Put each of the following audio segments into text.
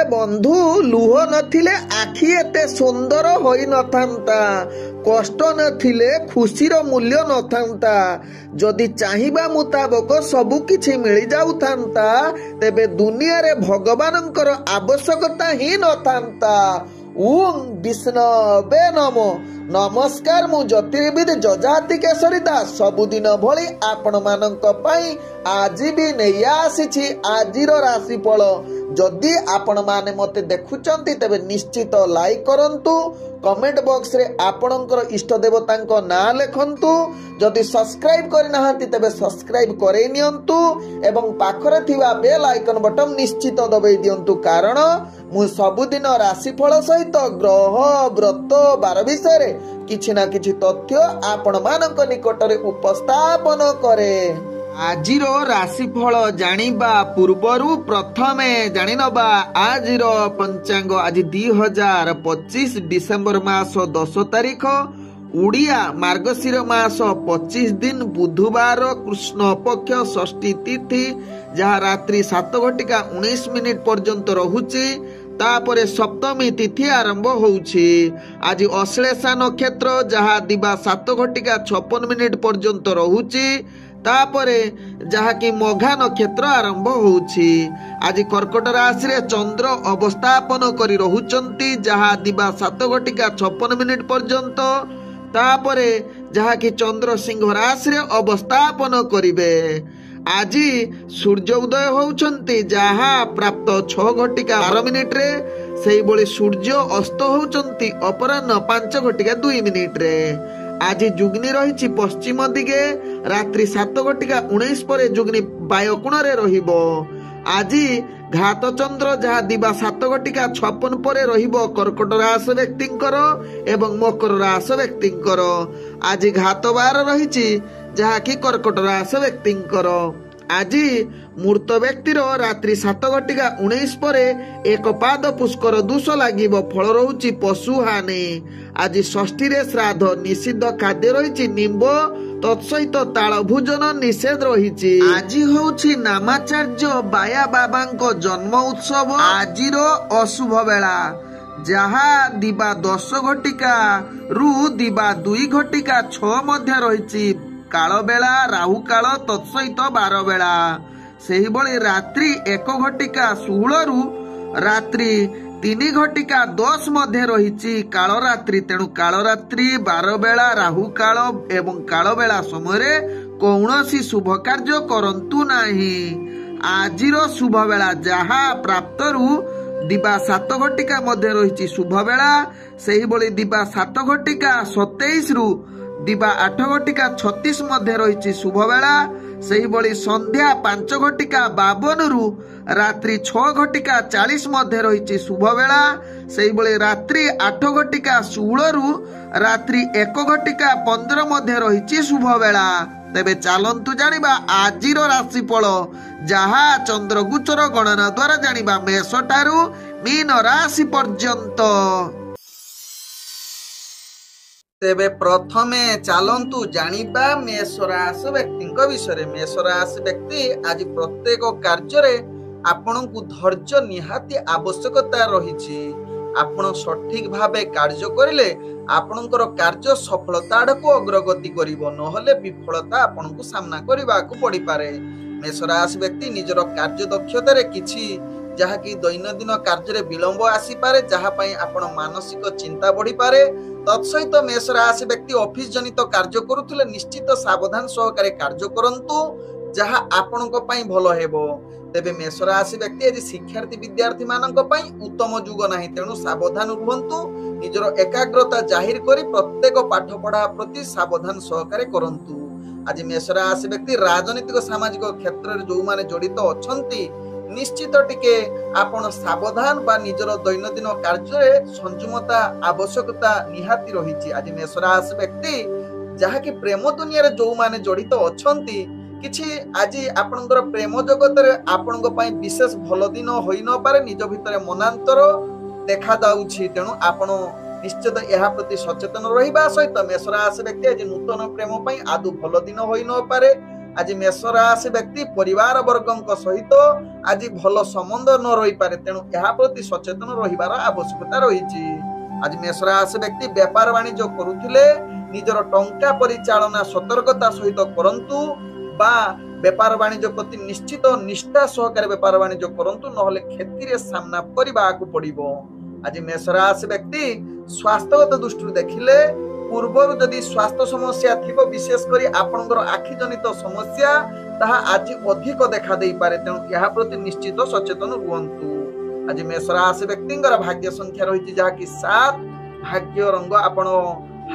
बंधु लुह नथिले आखि एते सुंदर होई नथांता, कष्ट नथिले खुशीर मूल्य नथांता। जदि चाहिबा मुताबक सबु किछि मिली जाउथांता तेबे दुनिया रे भगवानंकर आवश्यकता ही नथांता। ओम विष्णवे नमो। नमस्कार, मु ज्योतिर्विद जजाति केशरी दास सबुदिन भली आपण मानक पई आज भी नहीं आसी आजिर राशिफल। जदि आपण माने मते देखुचंती तेबे निश्चित लाइक करंतु, कमेंट बॉक्स रे आपणकर इष्ट देवतांको नाम लेखंतु। जदि सब्सक्राइब करि नाहंती तेबे सब्सक्राइब करे नियंतु एवं पाखरे थिबा बेल आइकन बटन निश्चित दबाई दियंतु, कारण मु सबुदिन राशिफल सहित ग्रह व्रत बार विषय रे किछि ना किछि तथ्य आपण मानक निकटरे उपस्थापन करे। आजिर राशिफल जानिबा पूर्वरु प्रथमे जानिनबा आजिर पंचांग। आज 2025 डिसेंबर मास 10 तारिख, उड़िया मार्गशीर मास 25 दिन, बुधवार, कृष्ण पक्ष षष्ठी तिथि, जहाँ रात्रि 7:19 पर्यंत रहुची। तापरे सप्तमी तिथि आरंभ होउछि। आज अश्लेषा नक्षत्र जहाँ दिबा 7:56 पर्यंत रहुची। तापरे जहा कि मघा नक्षत्र आरंभ होउछि। आज कर्कट राशि रे चंद्र अवस्थापन करी रहुचंती, जहा दिबा 7:56 पर्यंत। तापरे जहा कि चंद्र सिंह राशि रे अवस्थापन करिवे। आज सूर्य उदय होउचंती, जहा प्राप्त 6:12 रे। सेही बोली सूर्य अस्त होउचंती अपराह्न 5:02 रे। आज जुग्नि रही पश्चिम दिगे, रात्रि 7:19 पर जुग्नि वायुकोण रे रहिबो। आज घात चंद्र जहाँ दिबा 7:56 पर रहिबो कर्कट राशि व्यक्तिंकर एवं मकर राशि व्यक्तिंकर। आज घात बार रही जहाँ कि कर्कट राशि व्यक्तिंकर। आज मूर्त व्यक्तिर रात्रि 7:19 पर एक पाद पुष्कर दोष लागिब, फल रहुची पशु हानि। आज षष्ठी रे श्राद्ध, निषिद्ध खाद्य रही निंब तत्सहित ताल भोजन निषेध रही। आज होउछि नामाचार्य बाया बाबांको जन्म उत्सव। आजिर अशुभ बेला जहाँ दिबा 10 रु दिबा 2:06 मध्य रही। काल बेला राहु काल तत्सहित 12 बेला। सेही बळी रात्रि 1:16 रु रात्रि 3:10 मध्य रही काल रात्रि। तेणु काल रात्रि 12 बेला राहु काल एवं काल बेला समय कौनसी शुभ कार्य करंतु नाही। आजिर शुभ बेला जहा प्राप्त रु दिबा 7 मध्य रही शुभ बेला। सेही बळी दिबा 7:27 रु दिबा 8:36 मध्य रही शुभ बेला। सेही बळी संध्या 5:52 रु रात्रि 6:40 मध्य रही शुभ बेला। सेही बळी रात्रि 8:16 रु रात्रि 1:15 मध्य रही शुभ बेला। तेबे चालंतु जानिबा आजिर राशिफल, जहा चंद्र गोचर गणना द्वारा जानिबा मेष ठारू मीन राशि पर्यंत। तेबे प्रथमे चालंतु जानिबा मेष राशि व्यक्ति विषय। मेष राशि व्यक्ति आज प्रत्येक कार्य रे आपनकु धैर्य निहाती आवश्यकता रही। आपण सठिक भावे कार्य करिले आपनकर कार्य सफलता आड़कू अग्रगति करिवो, नहले विफलता आपनकु सामना करिबाकू पड़ी पारे। मेष राशि व्यक्ति निजर कार्य दक्षता रे किछि जहा कि दैनंदिन कार्य रे विलंब आसी पारे, जहा पई आपण मानसिक चिंता बढ़ी पारे। तत्सहित मेष राशि व्यक्ति ऑफिस जनित कार्य करुथिले निश्चित सावधान सहकारे कार्य करंतु, जहा आपणक पई भलो हेबो। तेबे मेष राशि व्यक्ति आज शिक्षार्थी विद्यार्थी मानक पई उत्तम जुग नाही, तेणु सावधान रुहंतु। निजर एकाग्रता जाहिर करी प्रत्येक पाठ पढ़ा प्रति सावधान सहकारे करंतु। आज मेष राशि व्यक्ति राजनीतिक सामाजिक क्षेत्र रे जो माने जड़ित अछंती निश्चित टिके आपण सावधान बा निजर दैनंदिन कार्य रे संयमता आवश्यकता निहाती रही। आज मेष राशि व्यक्ति जहा कि प्रेम दुनिया रे जो माने जड़ित अछंती किछि आज आपनकर प्रेम जगत रे आपनक पई विशेष भलो दिन होई न पारे, निज भितरे मनांतर देखा जाउछि। तेणु आपण निश्चित यह प्रति सचेतन रहिबा सहित मेष राशि व्यक्ति आज नूतन प्रेम पई आदु भलो दिन होई न पारे। आज मेष राशि व्यक्ति परिवार वर्ग सहित आज भल संबंध न रही पारे, तेणु यह प्रति सचेतन रहिबार आवश्यकता रही। आज मेष राशि व्यक्ति व्यापार वाणिज्य करुथिले निजर टंका परिचालना सतर्कता सहित करंतु बा व्यापार वाणिज्य प्रति निश्चित निष्ठा सहकारे व्यापार वाणिज्य करंतु, नहले क्षति रे सामना करबाकू पड़िबो। आज मेष राशि व्यक्ति स्वास्थ्यगत दृष्टि देखिले पूर्वर जदि स्वास्थ्य समस्या थिबो, विशेष करी आपनकर आखि जनित समस्या ताहा आज अधिक देखा देई पारे, तेणु यह प्रति निश्चित सचेतन रुहंतु। आज मेष राशि व्यक्तिंकर भाग्य संख्या रही जहा कि 7, भाग्य रंग आपण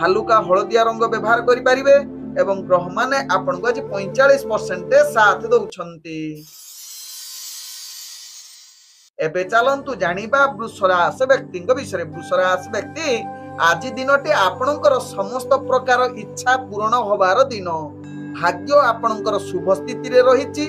हालुका हलदिया रंग व्यवहार करि परिबे एवं ग्रह माने आपनको आज 45% साथ दउछंती। एबे चलंतु जानिबा वृष राशि व्यक्तिंक विषय। वृष राशि व्यक्ति आज दिनटी आपणकर समस्त प्रकार इच्छा पूर्ण होबार दिन। भाग्य आपणकर शुभ स्थिति रे रहिछि,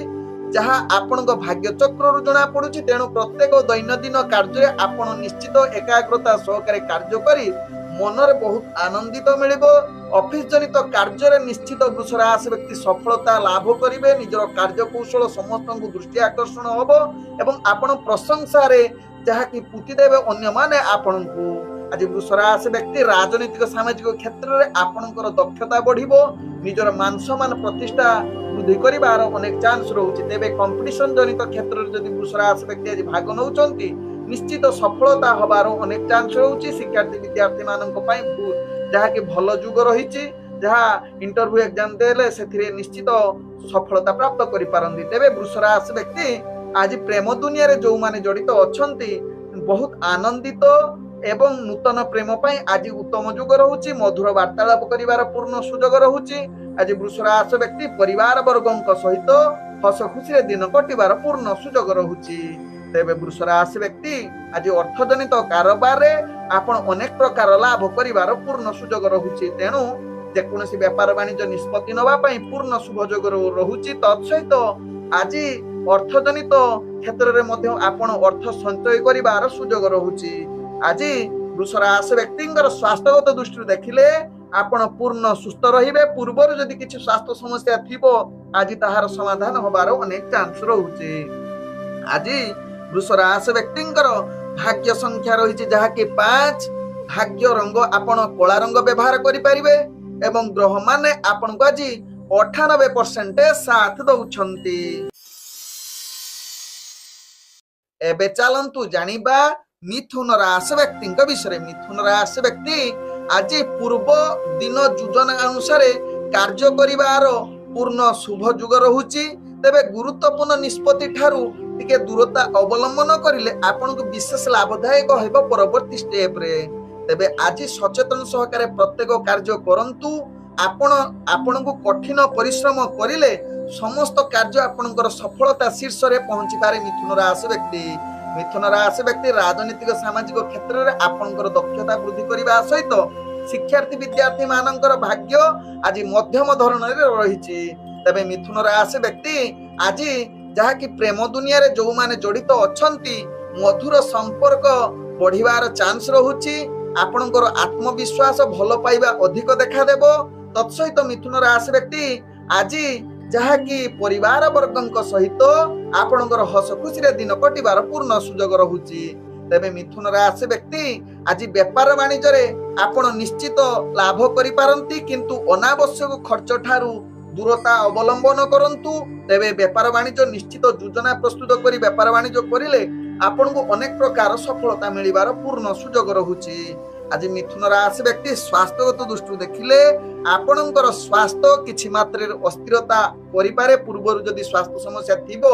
जहा आपणक भाग्य चक्र जना पड़ुछि, तेणु प्रत्येक दैनंदिन कार्य आपण निश्चित एकाग्रता सहकारे कार्य करी मनरे बहुत आनंदित मिलिबो। ऑफिस जनित कार्य निश्चित वृष राशि व्यक्ति सफलता लाभ करिवे। निजर कार्य कौशल समस्त दृष्टि आकर्षण होबो एवं आपण प्रशंसा रे जहा कि पुति देबे अन्य माने आपणकू। आज वृष राशि व्यक्ति राजनीतिक सामाजिक क्षेत्र में आपणकर दक्षता बढ़िबो। निजर मान सम्मान प्रतिष्ठा वृद्धि करिवार अनेक चांस रहुछि। तेबे कंपटीशन जनित क्षेत्र में जदि वृष राशि व्यक्ति आज भाग नउचंती निश्चित सफलता होबार अनेक चांस रहुछि। शिक्षार्थी विद्यार्थी मानक पई जहा कि भल जुग रहिछि, जहा इंटरव्यू एग्जाम देले सेथिरे निश्चित सफलता प्राप्त करि पारंती। तेबे वृष राशि व्यक्ति आज प्रेम दुनिया रे जो माने जड़ित अछंती बहुत आनंदित एवं नूतन प्रेम पई आज उत्तम जुग रहुछि। मधुर वार्तालाप करिवार पूर्ण सुजोग रहुछि। आज वृष राशि व्यक्ति परिवार वर्गक सहित हस खुशी रे दिन कटिवार पूर्ण सुजोग रहुछि। तेबे वृष राशि व्यक्ति आज अर्थजनित कारोबार रे आपण अनेक प्रकार लाभ करिवार पूर्ण सुजोग रहुछि, तेणु जेकोनोसी व्यापार वाणिज्य निष्पत्ति नवा पई पूर्ण शुभजोग रहुछि। तत्सहित आज अर्थजनित क्षेत्र रे मध्ये आपण अर्थ संचय करिवार सुजोग रहुछि। आज वृष राशि व्यक्तिंकर स्वास्थ्यगत दृष्टि देखिले आपण पूर्ण सुस्थ रहिबे। पूर्वर जदि किछि स्वास्थ्य समस्या थिबो आज ताहार समाधान होबार अनेक चांस रहुछि। आज वृष राशि व्यक्तिंकर भाग्य संख्या रही जहा कि 5, भाग्य रंग आपण कला रंग व्यवहार करि परिबे एवं ग्रह माने आपण को आज 98% साथ दउछंती। एबे चलंतु जानिबा मिथुन राशि व्यक्तिंक विषय। मिथुन राशि व्यक्ति आज पूर्व दिन योजना अनुसार कार्य करिवार पूर्ण शुभ जुग रहुछि। तेबे गुरुत्वपूर्ण निष्पत्ति ठारू टिके दूरता अवलंबन करिले आपनको विशेष लाभदायक हेबो परवर्ती स्टेप रे। तेबे आज सचेतन सहकारे प्रत्येक कार्य करंतु। आपनको कठिन परिश्रम करिले समस्त कार्य आपनकर सफलता शीर्ष रे पहुंची पारे। मिथुन राशि व्यक्ति राजनीतिक सामाजिक क्षेत्र में आपनकर दक्षता वृद्धि करबा सहित शिक्षार्थी विद्यार्थी मानकर भाग्य आज मध्यम धरण रही। तबे मिथुन राशि व्यक्ति आज जहा कि प्रेम दुनिया रे जो माने जड़ित अछंती मधुर संपर्क बढ़िवार चांस रहुछि। आपनकर आत्मविश्वास भल पाइबा अधिक देखा देबो। तत्सहित मिथुन राशि व्यक्ति आज जहा कि परिवार वर्गक सहित आपनकर हस खुशी रे दिन कटिबार पूर्ण सुजोग रहुछि। तेबे मिथुन राशि व्यक्ति आज व्यापार वाणिज्य रे आपण निश्चित लाभ करि पारंती, किंतु अनावश्यक खर्च ठारू दूरता अवलंबन करंतु। तेबे व्यापार वाणिज्य निश्चित योजना प्रस्तुत करी व्यापार वाणिज्य करिले आपनको अनेक प्रकार सफलता मिलिबार पूर्ण सुजोग रहुछि। आज मिथुन राशि व्यक्ति स्वास्थ्यगत दृष्टि देखिले आपणकर स्वास्थ्य किछि मात्रे अस्थिरता करिपारे। पूर्वरु जदि स्वास्थ्य समस्या थिबो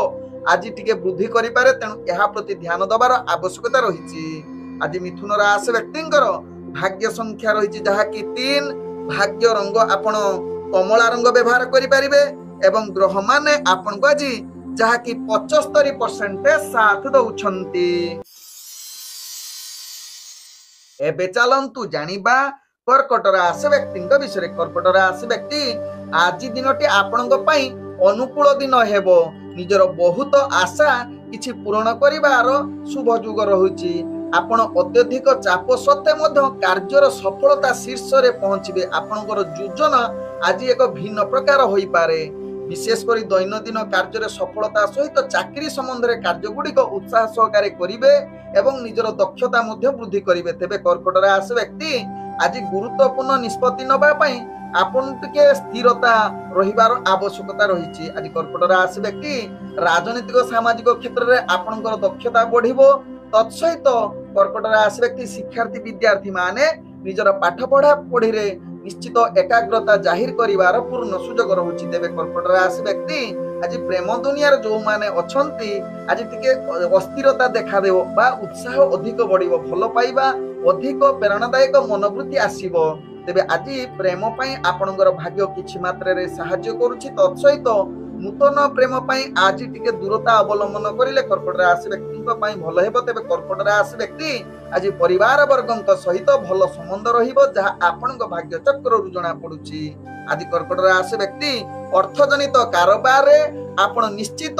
आज टिके वृद्धि करिपारे, तेणु एहा प्रति ध्यान दबार आवश्यकता रहिछि। आज मिथुन राशि व्यक्तिंकर भाग्य संख्या रहिछि जहा कि 3, भाग्य रंग आपण कमला रंग व्यवहार करि परिबे एवं ग्रह माने आपण को आज जहा कि 75% साथ दउछंती। एबे चलंतु जानिबा कर्कट राशि व्यक्तिंक विषय। कर्कट राशि व्यक्ति आज दिनटी आपणक पई अनुकूल दिन हेबो। निजर बहुत आशा किछि पूर्ण करिवार शुभ जुग रहुछि। आपण अत्यधिक चाप सत्ते मध्य कार्यर सफलता शीर्ष रे पहुंचबे। आपणकर योजना आज एक भिन्न प्रकार होई पारे। विशेषकर दैनंदिन कार्य सफलता सहित चाकरी संबंध में कार्यगुड़िक उत्साह सहकारे करेंगे एवं निजर दक्षता वृद्धि करेंगे। तेज कर्कट राशि व्यक्ति आज गुरुत्वपूर्ण निष्पत्ति नवाई आपण टिके स्थिरता रहिबार आवश्यकता रही। आज कर्कट राशि व्यक्ति राजनीतिक सामाजिक क्षेत्र में आपणकर दक्षता बढ़िबो। तत्सहित कर्कट राशि व्यक्ति शिक्षार्थी विद्यार्थी माने निजर पाठ पढ़ा पढ़ी रे निश्चित एकाग्रता जाहिर करिवार पूर्ण सुजोग रहुछि। तेबे कर्कट राशि व्यक्ति आज प्रेम दुनिया जो माने अछंती आज टिके अस्थिरता देखा देव बा उत्साह अधिक बढ़िबो, भल पाइबा अधिक प्रेरणादायक मनोवृत्ति आसीबो। तेबे आज प्रेम पई आपणकर भाग्य किछि मात्रा रे सहाय्य करूछि। तत्सहित नूतन प्रेम पई आज टिके दूरता अवलंबन करिले कर्कट राशि व्यक्ति पई भल हेबो। तेबे कर्कट राशि व्यक्ति आज परिवार वर्गक सहित भल संबंध रहिबो जहा आपणक भाग्य चक्र रु जणा पडुछि। आज कर्कट राशि व्यक्ति अर्थजनित कारोबार रे आपण निश्चित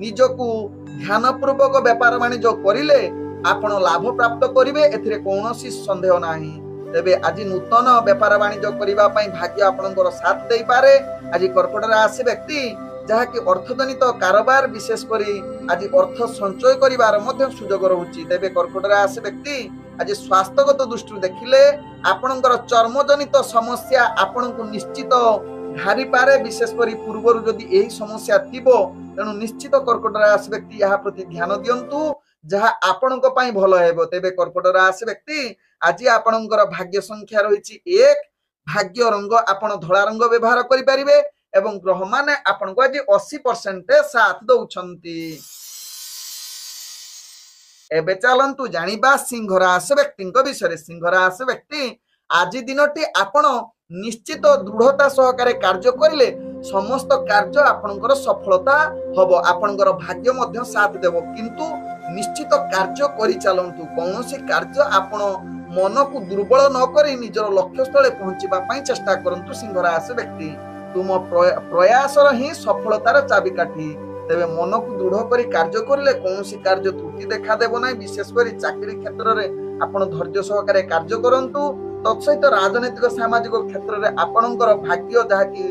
निजकु ध्यानपूर्वक व्यापार वाणिज्य करिले आपण लाभ प्राप्त करिवे, एथिरे कोनोसी संदेह नाही। तेबे आज नूतन व्यापार वाणिज्य करिबा पई भाग्य आपणकर साथ देई पारे। आज कर्कट राशि व्यक्ति जहाँकि अर्थजनित कारोबार विशेष करी आज अर्थ संचय करिवार मध्य सुजोग रहुछि। तेबे कर्कट राशि व्यक्ति आज स्वास्थ्यगत दृष्टि देखिले आपणकर चर्मजनित समस्या आपणको निश्चित घारी पारे। विशेष करी पूर्वरु जदि एही समस्या थिबो तेनु निश्चित कर्कट राशि व्यक्ति यहा प्रति ध्यान दियंतु जहा आपणको पई भलो हेबो। तेबे कर्कट राशि व्यक्ति आज आपणकर भाग्य संख्या रहिछि 1, भाग्य रंग आपण धला रंग व्यवहार करि परिबे एवं ग्रह माने आपण को आज 80% साथ दउछंती। एबे चलंतु जानिबा सिंह राशि व्यक्तिଙ୍କ विषय। सिंह राशि व्यक्ति आज दिनटी आपण निश्चित दृढ़ता सहकारे कार्य करिले समस्त कार्य आपणकर सफलता हबो, आपणकर भाग्य मध्य साथ देबो। किंतु निश्चित कार्य करि चलंतु, कोनोसी कार्य आपण मन को दुर्बल न करी निजर लक्ष्य स्थले पहुंचीबा पई चेष्टा करंतु। सिंह राशि व्यक्ति तुम प्रयास ही सफलतार चाबिकाठी। तेबे मन को दृढ़ करी कार्य करिले कोनोसी कार्य त्रुटि देखा देबो नै। विशेष करी चाकरी क्षेत्र रे आपण धैर्य सहकारे कार्य करंतु। तत्सहित राजनीतिक सामाजिक क्षेत्र रे आपणकर भाग्य जहाँकि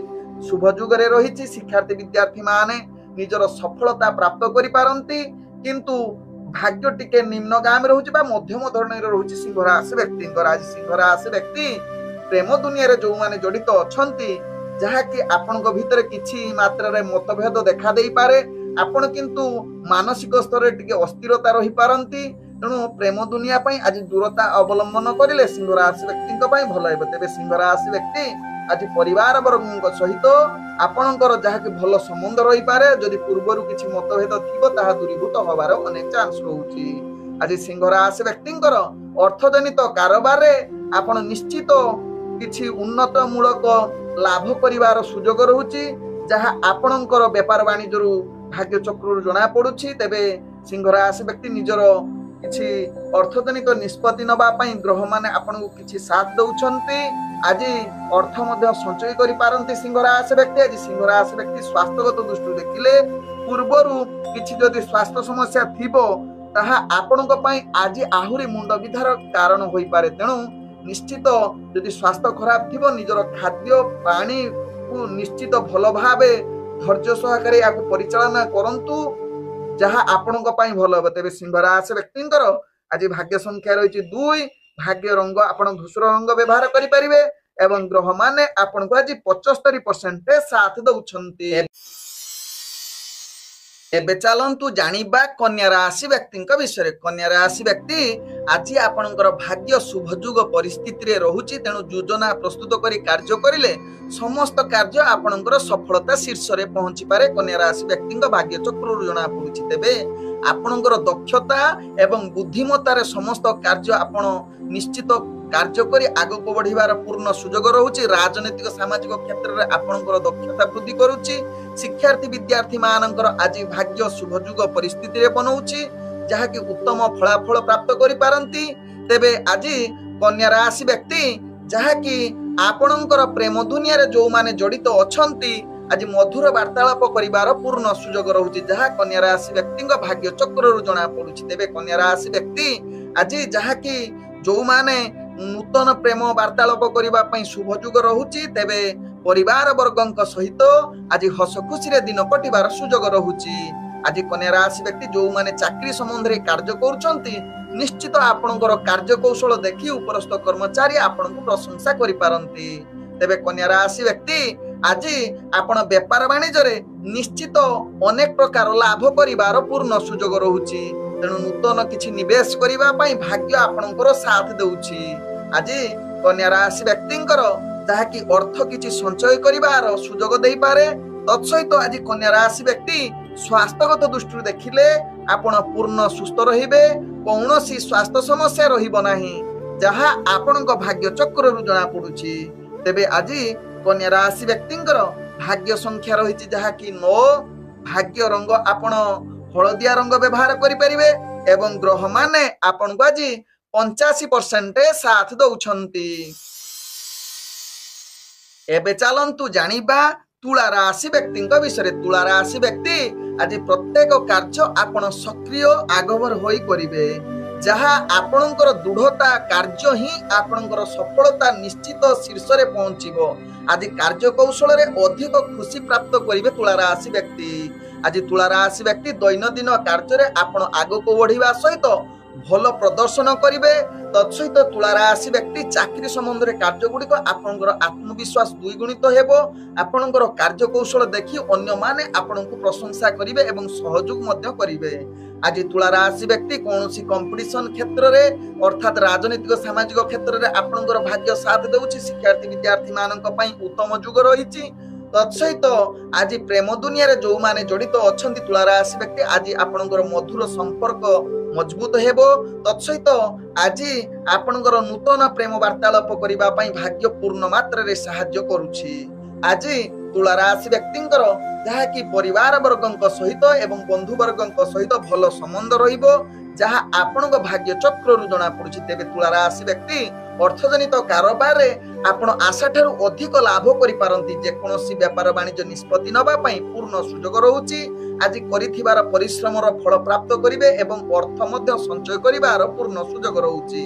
शुभ जुगरे रहिछि। शिक्षार्थी विद्यार्थी माने निजर सफलता प्राप्त करि पारंती, किंतु भाग्य टिके निम्नगामी रहुछि बा मध्यम धरणीर रहुछि सिंह राशि व्यक्तिंकर। आज सिंह राशि व्यक्ति प्रेम दुनिया रे जो माने जड़ित अछंती जहाँकि आपणक भितर किछि मात्रा रे मतभेद देखा देई पारे, आपण किंतु मानसिक स्तर रे टिके अस्थिरता रहि पारंती। तेणु प्रेम दुनिया पई आज दूरता अवलंबन करिले सिंह राशि व्यक्तिंक पई भलो हेबो। तेबे सिंह राशि व्यक्ति आज परिवार वर्गक सहित आपणकर जहाँकि भल संबंध रही पारे। जदि पूर्वरु किछि मतभेद थिबो ताहा दूरीभूत होबार अनेक चांस रहउछि। आज सिंह राशि व्यक्तिंकर अर्थजनित कारोबार रे आपण निश्चित किछि उन्नत मूलक लाभ करिवार सुजोग रहुछि, जहा आपणकर व्यापार वाणिज्य रु भाग्य चक्र जणा पडुछि। तेबे सिंह राशि व्यक्ति निजर किछि अर्थजनित निष्पत्ति नबा पई ग्रह माने आपनको किछि साथ दउछंती। आज अर्थ मध्य संचय करि पारंती सिंह राशि व्यक्ति। आज सिंह राशि व्यक्ति स्वास्थ्यगत दृष्टि देखिले पूर्वरु किछि जदि स्वास्थ्य समस्या थिबो ताहा आपणक पई आज आहुरी मुंड विधार कारण होई पारे। तेणु निश्चित जदि स्वास्थ्य खराब थिबो निजर खाद्य पानी को निश्चित भल भावे धैर्य सहकारे याकु परिचालना करंतु जहा आपणक पई भल हेबो। तेबे सिंह राशि व्यक्तिंकर आज भाग्य संख्या रहिछि 2, भाग्य रंग आपण धूसर रंग व्यवहार करि परिबे एवं ग्रह माने आपणको आज 75% साथ दउछंती। एबे चलंतु जानिबा कन्या राशि व्यक्तिंक विषय। कन्या राशि व्यक्ति आज आपणकर भाग्य शुभजुग परिस्थिति रे रहुछि। तेणु योजना प्रस्तुत करी कार्य करिले समस्त कार्य आपणकर सफलता शीर्ष रे पहुंची पारे। कन्या राशि व्यक्तिंक भाग्य चक्र जणा पडुछि। तेबे आपणकर दक्षता एवं बुद्धिमत्ता रे समस्त कार्य आपण निश्चित कार्य करी आगो को बढ़िबार पूर्ण सुजोग रहुछि। राजनीतिक सामाजिक क्षेत्र रे आपणकर दक्षता वृद्धि करूछि। शिक्षार्थी विद्यार्थी मानकर आज भाग्य शुभजुग परिस्थिति रे बनउछि जहाँकि उत्तम फलाफल प्राप्त करि पारंती। तेबे आज कन्या राशि व्यक्ति जहाँकि आपणकर प्रेम दुनिया रे जो माने जड़ित अछंती आज मधुर वार्तालाप करिवार पूर्ण सुजोग रहुछि, जहा कन्या राशि व्यक्तिंक भाग्य चक्र रु जणा पडुछि। तेबे कन्या राशि व्यक्ति आज जहाँकि जो माने नूतन प्रेम वार्तालाप करिबा पई शुभजुग रहुछि, तेबे परिवार वर्गों सहित आज हस खुशी दिन कटिबार सुजोग रहुची। आज कन्या राशि व्यक्ति जो माने चाकरी संबंध में कार्य करुछंती निश्चित आपणकर कार्य कौशल देखि उपरस्थ कर्मचारी आपनको प्रशंसा करि पारंती। तेबे कन्या राशि व्यक्ति आज आपण व्यापार वाणिज्य रे निश्चित अनेक प्रकार लाभ करिवार पूर्ण सुजोग रहुची। तेणु नूतन किछि निवेश करिवा पई भाग्य आपणकर साथ देउची। आज कन्या राशि व्यक्तिंकर जहाँकि अर्थ किछि संचय करिवार सुजोग देई पारे। तत्सहित आज कन्या राशि व्यक्ति स्वास्थ्यगत दृष्टि देखिले आपण पूर्ण सुस्थ रहिबे। कौनसी स्वास्थ्य समस्या रहिबो नाही जहाँ आपणक भाग्य चक्र रु जना पडुची। तेबे आज कन्या राशि व्यक्तिंकर भाग्य संख्या रहिछि जहाँकि 9। भाग्य रंग आपण हलदिया रंग व्यवहार करि परिबे एवं ग्रह माने आपणको आज 85% साथ दउछंती। एबे चलंतु जानिबा तुला राशि व्यक्ति विषय। तुला राशि व्यक्ति आज प्रत्येक कार्य आपण सक्रिय आगभर होई करिवे जहाँ आपणकर दृढ़ता कार्य ही आपणकर सफलता निश्चित शीर्ष रे पहुंचीबो। आज कार्य कौशल रे अधिक खुशी प्राप्त करिवे तुला राशि व्यक्ति। आज तुला राशि व्यक्ति दैनंदिन कार्य रे आपण आगको बढ़िबा सहित भल प्रदर्शन करिवे। तत्सहित तुला राशि व्यक्ति चाकरी संबंध में कार्य गुड़िक आपणकर आत्मविश्वास द्विगुणित हेबो। आपणकर कार्य कौशल देखि अन्य माने आपणको प्रशंसा करिवे एवं सहयोग मध्य करिवे। आज तुला राशि व्यक्ति कौनसी कंपटीशन क्षेत्र रे अर्थात राजनीतिक सामाजिक क्षेत्र रे आपणकर भाग्य साथ देउची। शिक्षार्थी विद्यार्थी मानक पई उत्तम जुग रहिछि। तत्सहित आज प्रेम दुनिया रे जो माने जड़ित अछंती तुला राशि व्यक्ति आज आपणकर मधुर संपर्क मजबूत हेबो। तत्सहित आज आपणकर नूतन प्रेम वार्तालाप करिबा पई भाग्य पूर्ण मात्रा रे सहाय्य करूछि। आज तुला राशि व्यक्तिंकर जहाँ कि परिवार वर्गों सहित एवं बंधु वर्गों सहित भल संबंध रहिबो जहाँ आपणक भाग्य चक्र रु जना पड़ुछि। तेबे तुला राशि व्यक्ति अर्थजनित कारोबार रे आपण आशा ठारू अधिक लाभ करि पारंती। जे कोनोसी व्यापार वाणिज्य निष्पत्ति नबा पई पूर्ण सुजोग रहुछि। आज करिथिबार परिश्रमर फल प्राप्त करिवे एवं अर्थ मध्य संचय करिवार पूर्ण सुजोग रहुछि।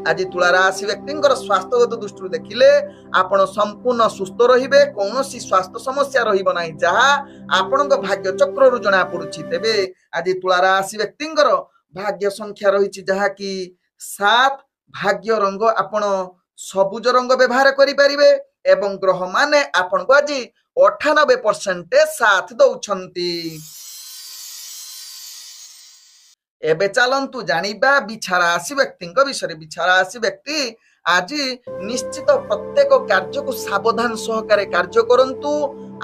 आज तुला राशि व्यक्तिंकर स्वास्थ्यगत दृष्टि देखिले आपण संपूर्ण सुस्थ रहिबे। कौनसी स्वास्थ्य समस्या रहिबो नाही जहाँ आपणक भाग्य चक्र रु जना पड़ुछि। तेबे आज तुला राशि व्यक्तिंकर भाग्य संख्या रहिछि जहाँ कि 7। भाग्य रंग आपण सबुज रंग व्यवहार करि परिबे एवं ग्रह माने आपणको आज 98% साथ दउछंती। एबे चलंतु जानिबा बिछा राशि व्यक्ति विषय। बिछा राशि व्यक्ति आज निश्चित प्रत्येक कार्य को सावधान सहकारे कार्य करंतु।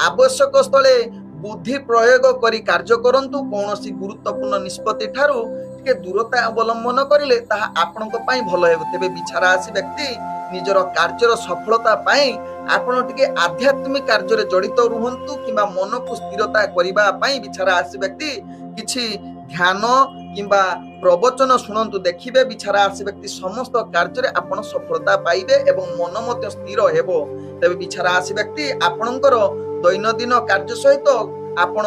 आवश्यक स्थले बुद्धि प्रयोग करी कार्य करंतु। कौनसी गुरुत्वपूर्ण निष्पत्ति ठारू टिके दूरता अवलंबन करिले ताहा आपणको पई भलो हेबो। तेबे बिछा राशि व्यक्ति निजर कार्यर सफलता पई आपण टिके आध्यात्मिक कार्य रे जड़ित रुहंतु किबा मन को स्थिरता करिबा पई बिछा राशि व्यक्ति किछि ध्यान किंबा प्रवचन शुणंतु। देखिबे बिछा राशि व्यक्ति समस्त कार्य रे आपण सफलता पाइबे एवं मन मध्य स्थिर हेबो। तेबे बिछा राशि व्यक्ति आपणकर दैनंदिन कार्य सहित आपण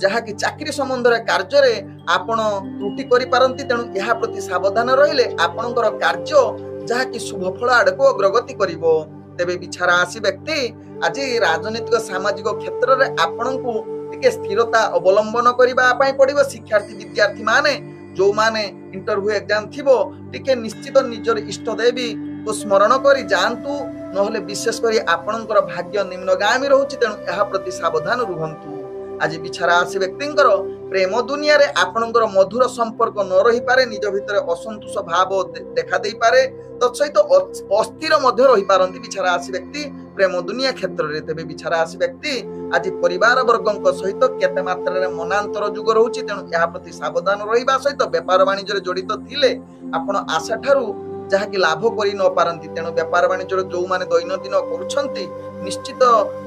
जहाँ कि चाकरी संबंध रे कार्य रे आपण त्रुटि करि पारंती। तेणु एहा प्रति सावधान रहिले आपणकर कार्य जहाँ कि शुभ फल आडको अग्रगति करिवो। तेबे बिछा राशि व्यक्ति आज राजनीतिक सामाजिक क्षेत्र रे आपणको टिके स्थिरता अवलंबन करिबा पई पड़िबो। शिक्षार्थी विद्यार्थी माने जो माने इंटरव्यू एग्जाम थिबो टिके निश्चित निजर इष्ट देवी को स्मरण करी जानतु। नहले विशेष करी आपणकर भाग्य निम्नगामी रहउछि। तेणु एहा प्रति सावधान रुहंतु। आज बिछा राशि व्यक्तिंकर प्रेम दुनिया रे आपणकर मधुर संपर्क न रही पारे। निज भितर असंतोष भाव देखा देई पारे। तत्सहित अस्थिर मध्य रही पारंती बिछा राशि व्यक्ति प्रेम दुनिया क्षेत्र रे। तेबे बिछा राशि व्यक्ति आज परिवार वर्गों सहित केते मात्रा रे मनांतर जुग रहुछि। तेणु एहा प्रति सावधान रहिबा सहित व्यापार वाणिज्य रे जड़ित थिले आपण आशा ठारू जहाँ कि लाभ करि न पारंती। तेणु व्यापार वाणिज्य जो माने दैनंदिन करूछंती निश्चित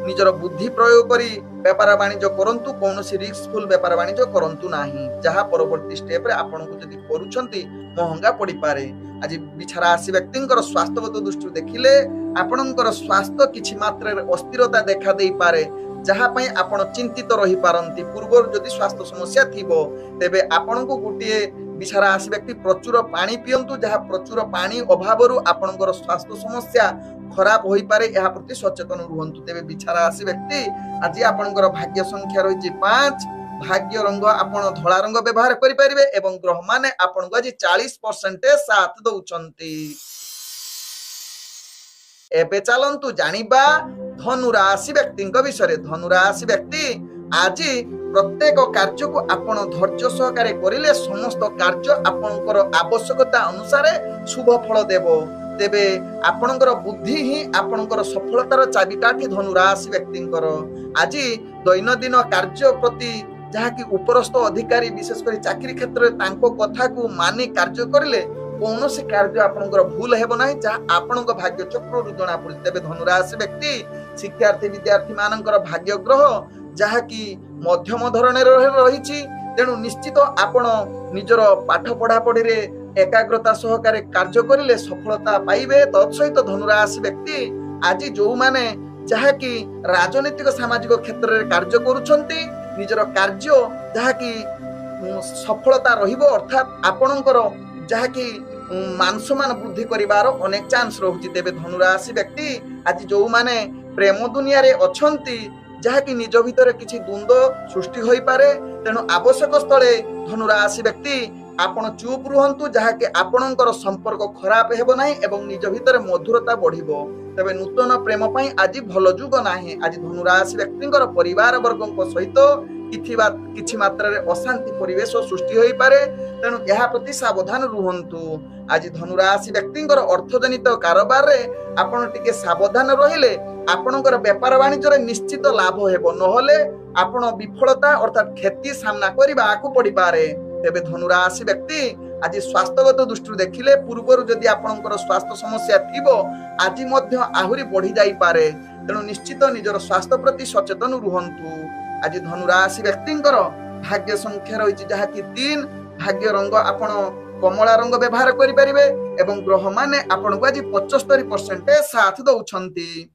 निजर बुद्धि प्रयोग करी व्यापार वाणिज्य करंतु। कौनसी रिस्कफुल व्यापार वाणिज्य करंतु नाही जहाँ परवर्ती स्टेप रे आपण को जदि करूछंती महंगा पड़ी पारे। आज बिछा राशि व्यक्तिंकर स्वास्थ्यगत दृष्टि देखिले आपणकर स्वास्थ्य किछि मात्रा रे अस्थिरता देखा देई पारे जहाँ पई आपण चिंतित रही पारंती। पूर्व जदि स्वास्थ्य समस्या थिबो तेबे आपण को गुटिए बिछा राशि व्यक्ति प्रचुर पानी पियंतु। जहाँ प्रचुर पानी अभाव आपणकर स्वास्थ्य समस्या खराब होई पारे यह प्रति सचेतन रुहंतु। तेबे बिछा राशि व्यक्ति आज आपनकर भाग्य संख्या रही 5, भाग्य रंग आपण धला रंग व्यवहार करि परिबे एवं ग्रह माने आपण को आज 40% साथ दउचंती। एबे चलंतु जानिबा धनु राशि व्यक्ति विषय। धनु राशि व्यक्ति आज प्रत्येक कार्य को आपण धैर्य सहकारे करिले समस्त कार्य आपणकर आवश्यकता अनुसार शुभ फल देबो। तेबे आपणकर बुद्धि ही आपणकर सफलतार चाबिकाठी। धनु राशि व्यक्तिंकर आज दैनंदिन कार्य प्रति जहाँकि उपरस्थ अधिकारी विशेष कर चाकरी क्षेत्र तांको कथा को मानि कार्य करिले कौन से कार्य आपणकर भूल हेबो नाही, जहाँ आपणक भाग्य चक्र जना पड़े। तेबे धनु राशि व्यक्ति शिक्षार्थी विद्यार्थी मानकर भाग्य ग्रह जहाँकि मध्यम धरण रही, तेणु निश्चित आपण निजर पाठ पढ़ा पढ़ी रे एकाग्रता सहकारे कार्य करिले सफलता पाइबे। तत्सहित धनु राशि व्यक्ति आज जो माने जहाँकि राजनीतिक सामाजिक क्षेत्र में कार्य करुछंती निजर कार्य जहाँकि सफलता रहिबो, अर्थात आपणकर जहाँकि मान सम्मान वृद्धि करिवार अनेक चांस रहुछि। तेबे धनु राशि व्यक्ति आज जो माने प्रेम दुनिया रे अछंती जहाँकि निज भितर किछि द्वंद्व सृष्टि होई पारे, तेणु आवश्यक स्थले धनु राशि व्यक्ति आपण चुप रुहंतु जहाँकि आपणकर संपर्क खराब हेबो नाही एवं निज भितर मधुरता बढ़िबो। तबे नूतन प्रेम पई आज भल जुग नाही। आज धनु राशि व्यक्तिंकर परिवार वर्गक सहित किछि मात्रा रे अशांति परिवेश सृष्टि होई पारे, तेणु यह प्रति सावधान रुहंतु। आज धनु राशि व्यक्तिंकर अर्थजनित कारोबार रे आपण टिके सावधान रहिले आपणकर व्यापार वाणिज्य रे निश्चित लाभ हेबो, नहले आपण विफलता अर्थात क्षति सामना करिबा आकु पड़ी पारे। तेबे धनु राशि व्यक्ति आज स्वास्थ्यगत दृष्टि देखिले पूर्वर जदि आपणकर स्वास्थ्य समस्या थिबो आज मध्य आहुरी बढ़ी जाई पारे, तेणु निश्चित निजर स्वास्थ्य प्रति सचेतन रुहंतु। आज धनु राशि व्यक्तिंकर भाग्य संख्या रही जहाँ कि 3, भाग्य रंग आपण कमला रंग व्यवहार करि परिबे एवं ग्रह माने आपण को आज 75% साथ दउछंती।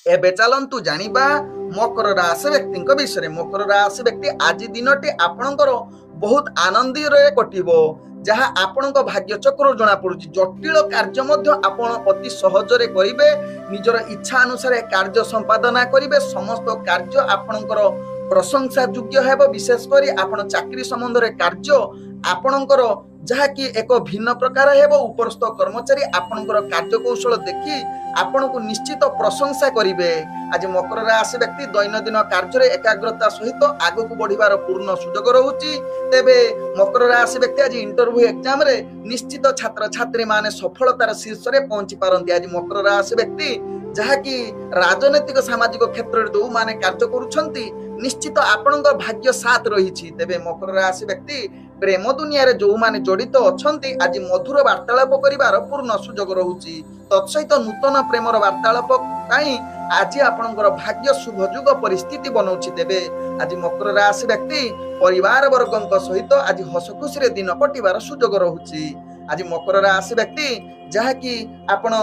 एबे चलंतु जानिबा मकर राशि व्यक्ति विषय। मकर राशि व्यक्ति आज दिनटी आपणकर बहुत आनंदी रे कटिबो, जहाँ आपणक भाग्य चक्र जना पड़ुछि। जटिल कार्य मध्य आपण अति सहज रे करिवे, निजर इच्छा अनुसार कार्य संपादना करिवे, समस्त कार्य आपणकर प्रशंसा योग्य हेबो। विशेष करी आपण चाकरी संबंध रे कार्य आपणकर जहाँ कि एक भिन्न प्रकार हेबो। उपरस्थ कर्मचारी आपणकर कार्य कौशल देखि आपण को निश्चित प्रशंसा करिवे। आज मकर राशि व्यक्ति दैनंदिन कार्य रे एकाग्रता सहित आगु को बढ़िबार पूर्ण सुयोग रहुछि। तेबे मकर राशि व्यक्ति आज इंटरव्यू एग्जाम रे निश्चित छात्र छात्री माने सफलतार शीर्ष रे पहुंची पारंती। आज मकर राशि व्यक्ति जहाँ कि राजनीतिक सामाजिक क्षेत्र रे जो माने कार्य करुछंती निश्चित आपणकर भाग्य साथ रहिछि। तेबे मकर राशि व्यक्ति प्रेम दुनिया रे जो माने जड़ित अछंती आज मधुर वार्तालाप करिवार पूर्ण सुयोग रहुछि। तत्सहित नूतन प्रेमर वार्तालाप ताई आज आपणकर भाग्य शुभ जुग परिस्थिति बनौछि। तेबे आज मकर राशि व्यक्ति परिवार वर्गक सहित आज हस खुशी रे दिन कटिवार सुयोग रहुछि। आज मकर राशि व्यक्ति जहाँ कि आपण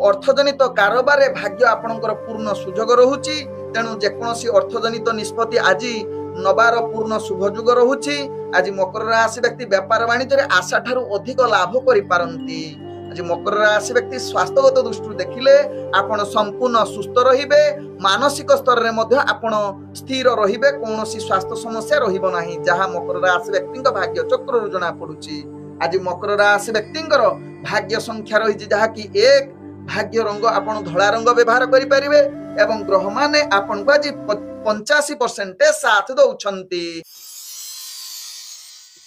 अर्थजनित कारोबार रे भाग्य आपणकर पूर्ण सुयोग रहुछि, तेणु जेकोसी अर्थजनित निष्पत्ति आज नबार पूर्ण शुभ जुग रहुछि। आज मकर राशि व्यक्ति व्यापार वाणिज्य रे आशा ठारू अधिक लाभ करि पारंती। आज मकर राशि व्यक्ति स्वास्थ्यगत दृष्टि देखिले आपण संपूर्ण सुस्थ रहिबे, मानसिक स्तर रे मध्य आपण स्थिर रहिबे, कोनोसी स्वास्थ्य समस्या रहिबो नाही, जहाँ मकर राशि व्यक्तिंक भाग्य चक्र जना पड़ुछि। आज मकर राशि व्यक्तिंकर भाग्य संख्या रही जहाँ कि 1, भाग्य रंग आपण धला रंग व्यवहार करि परिबे एवं ग्रह माने आपण को आज 85% साथ दउछंती।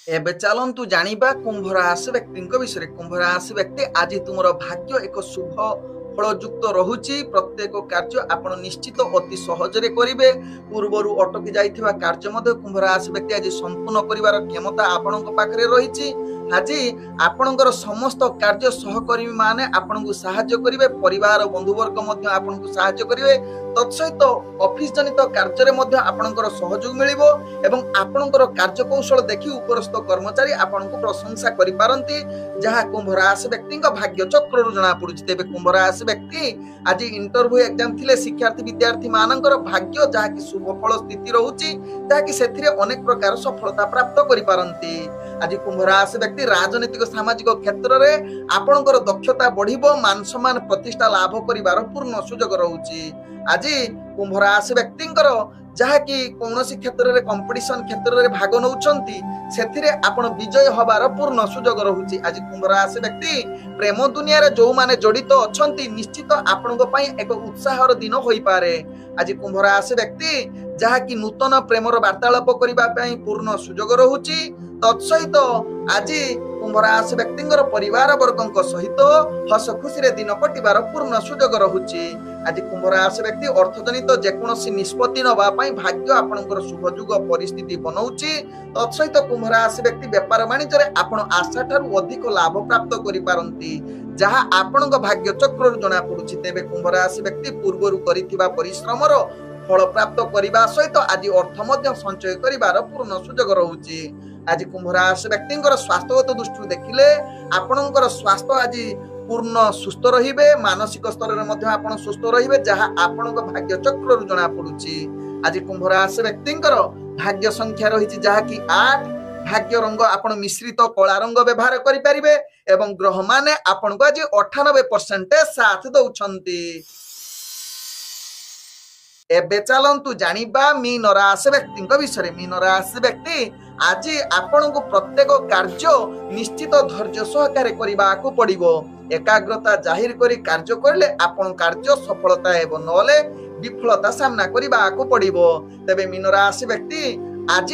एबे चलंतु जानिबा कुंभ राशि व्यक्ति विषय। कुंभ राशि व्यक्ति आज तुमर भाग्य एक शुभ फलयुक्त रहुछि। प्रत्येक कार्य आपण निश्चित अति सहज रे करिवे। पूर्वरु अटकी जाइथिबा कार्य मध्ये कुंभ राशि व्यक्ति आज संपूर्ण करिवार क्षमता आपणक पाखरे रहिछि। आज आपणकर समस्त कार्य सहकर्मी माने आपणकु सहाय्य करिवे, परिवार बंधुवर्ग मध्ये आपणकु सहाय्य करिवे। तत्सहित ऑफिस जनित कार्य रे मध्ये आपणकर सहयोग मिलिबो एवं आपणकर कार्य कौशल देखि उपरस्थ कर्मचारी आपणकु प्रशंसा करि पारंती, जहाँ कुंभ राशि व्यक्तिक भाग्य चक्र जना पड़ुछि। तेबे कुंभ राशि व्यक्ति आज इंटरव्यू एग्जाम थिले शिक्षार्थी विद्यार्थी मानकर भाग्य जहाँ कि शुभ फल स्थिति रहुछि, जहाँ कि सेथिरे अनेक प्रकार सफलता प्राप्त करि पारंती। आज कुंभ राशि व्यक्ति राजनीतिक सामाजिक क्षेत्र में आपणकर दक्षता बढ़िबो, मान सम्मान प्रतिष्ठा लाभ करिवार पूर्ण सुजोग रहउची। आज कुंभ राशि व्यक्तिंकर जहाँकि कौनसी क्षेत्र में कंपटीशन क्षेत्र में भाग नौचंती सेथिरे आपण विजय हबार पूर्ण सुजोग रहउची। आज कुंभ राशि व्यक्ति प्रेम दुनिया रे जो माने जड़ित अछंती निश्चित आपणक पई एक उत्साहर दिन होई पारे। आज कुंभ राशि व्यक्ति जहाँकि नूतन प्रेमर वार्तालाप करिबा पई पूर्ण सुजोग रहउची। तत्सहित आज कुंभ राशि व्यक्तिंकर परिवार वर्गक सहित हस खुशी रे दिन कटिबार पूर्ण सुजोग रहउची। आज कुंभ राशि व्यक्ति अर्थजनित जेकोसी निष्पत्ति नबा पई भाग्य आपणकर शुभयुग परिस्थिति बनौची। तत्सहित कुंभ राशि व्यक्ति व्यापार वाणिज्य रे आपण आशा ठारू अधिक लाभ प्राप्त करि पारंती, जहा आपणक भाग्य चक्र जना पडुची। तेबे कुंभ राशि व्यक्ति पूर्वरु करिथिबा परिश्रमर फल प्राप्त करिबा सहित आज अर्थ मध्य संचय करिबार पूर्ण सुजोग रहउची। आज कुंभ राशि व्यक्तिंकर स्वास्थ्यगत दृष्टि देखिले आपणकर स्वास्थ्य आज पूर्ण सुस्थ रहिबे, मानसिक स्तर रे मध्य आपण सुस्थ रहिबे, जहा आपणक भाग्य चक्र रु जना पडुची। आज कुंभ राशि व्यक्तिंकर भाग्य संख्या रहिछि जहा कि 8, भाग्य रंग आपण मिश्रित कला रंग व्यवहार करि परिबे एवं ग्रह माने आपणको आज 98% साथ दउछंती। एबे चलंतु जानिबा मीन राशि व्यक्ति विषय। मीन राशि व्यक्ति आज आपनको प्रत्येक कार्य निश्चित धैर्य सहकारे करिबाकू पड़िबो। एकाग्रता जाहिर करी कार्य करले आपण कार्य सफलता हेबो, नले विफलता सामना करिबाकू पड़िबो। तबे मीन राशि व्यक्ति आज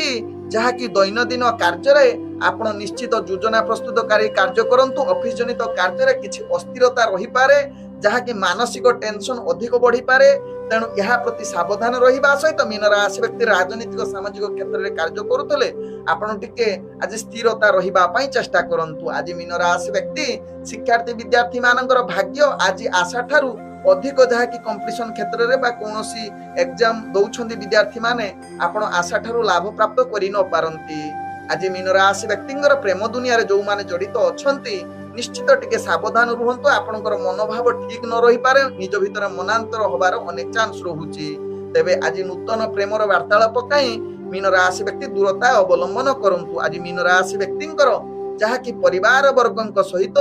जहा कि दैनंदिन कार्य रे आपण निश्चित योजना प्रस्तुतकारी कार्य करंतु। ऑफिस जनित कार्य रे किछि अस्थिरता रही पारे, जहा कि मानसिक टेंशन अधिक बढ़ी पारे। तेणु यह प्रति सावधान रहिबा सहित मीन राशि व्यक्ति राजनीतिक सामाजिक क्षेत्र में कार्य करुतले आपण टिके आज स्थिरता रहिबा पई चेष्टा करंतु। आज मीन राशि व्यक्ति शिक्षार्थी विद्यार्थी मानकर भाग्य आज आशा ठारू अधिक जहा कि कंपटीशन क्षेत्र रे बा कोनोसी एग्जाम दउछंती विद्यार्थी माने आपण आशा ठारू लाभ प्राप्त करि न पारंती। आज मीन राशि व्यक्तिंकर प्रेम दुनिया रे जो माने जड़ित अछंती निश्चित टिके सावधान रुहंतु। आपणकर मनोभाव ठीक न रही पारे, निज भीतर मनांतर होबार अनेक चांस रहुची। तेबे आज नूतन प्रेमर वार्तालाप कई मीन राशि व्यक्ति दूरता अवलंबन करंतु। आज मीन राशि व्यक्तिंकर जहा कि परिवार वर्गक सहित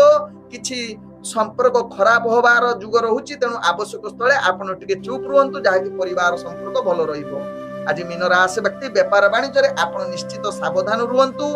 किछि संपर्क खराब होबार जुग रहुची। तेणु आवश्यक स्थले आपण टिके चुप रुहंतु, जहा कि परिवार संपर्क भलो रहिबो। आज मीन राशि व्यक्ति व्यापार वाणिज्य रे आपण निश्चित सावधान रुहंतु।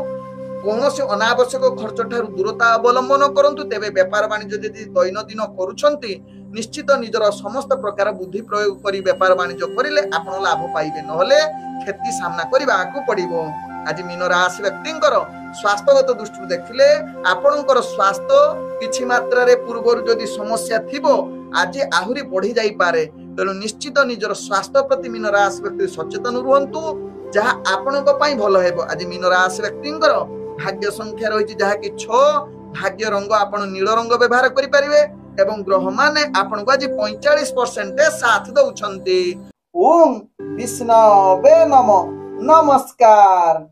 कौनसी अनावश्यक खर्च ठारू दूरता अवलंबन करंतु। तेबे व्यापार वाणिज्य यदि दैनंदिन करूछंती निश्चित निजर समस्त प्रकार बुद्धि प्रयोग करी व्यापार वाणिज्य करिले आपण लाभ पाइबे, नहले क्षति सामना करिबाकू पड़िबो। आज मीन राशि व्यक्तिंकर स्वास्थ्यगत दृष्टि देखिले आपणकर स्वास्थ्य किछि मात्रा रे पूर्वरु जदि समस्या थिबो आज आहुरी बढ़ी जाई पारे। तेणु निश्चित निजर स्वास्थ्य प्रति मीन राशि व्यक्ति सचेतन रुहंतु, जहा आपणक पई भलो हेबो। आज मीन राशि व्यक्तिंकर भाग्य संख्या रही जहा कि 6, भाग्य रंग आपण नील रंग व्यवहार करि परिबे एवं ग्रह माने आपण को आज 45% साथ दउछंती। ओम विष्णवे नमः। नमस्कार।